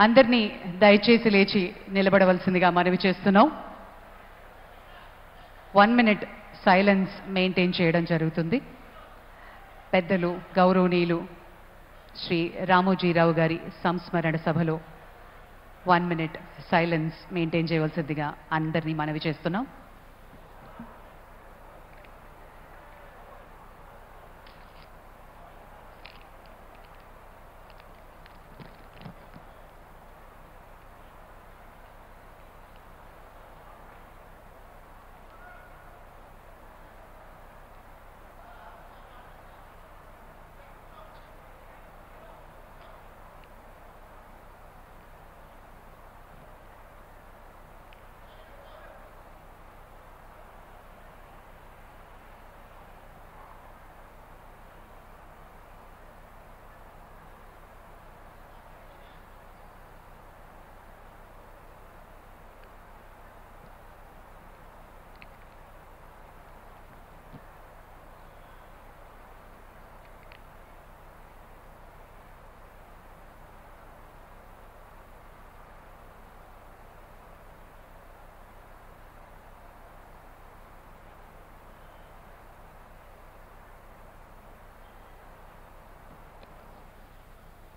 అందరినీ దయచేసి లేచి నిలబడవలసిందిగా మనవి చేస్తున్నాం. 1 minute సైలెన్స్ మెయింటైన్ చేయడం జరుగుతుంది. పెద్దలు గౌరవనీయులు శ్రీ రామోజీరావు గారి సంస్మరణ సభలో 1 minute సైలెన్స్ మెయింటైన్ చేయవలసిందిగా అందరినీ మనవి చేస్తున్నాం.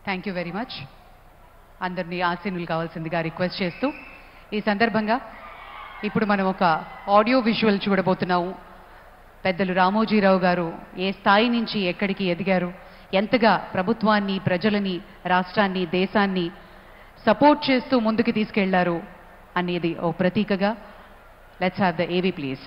Thank you very much. అందరినీ ఆసీనులు కావాల్సిందిగా రిక్వెస్ట్ చేస్తూ ఈ సందర్భంగా ఇప్పుడు మనం ఒక ఆడియో విజువల్ చూడబోతున్నాము. పెద్దలు రామోజీరావు గారు ఏ స్థాయి నుంచి ఎక్కడికి ఎదిగారు, ఎంతగా ప్రభుత్వాన్ని, ప్రజలని, రాష్ట్రాన్ని, దేశాన్ని సపోర్ట్ చేస్తూ ముందుకు తీసుకెళ్లారు అనేది ఓ ప్రతీకగా. లెట్స్ హ్యావ్ ద ఏవీ ప్లీజ్.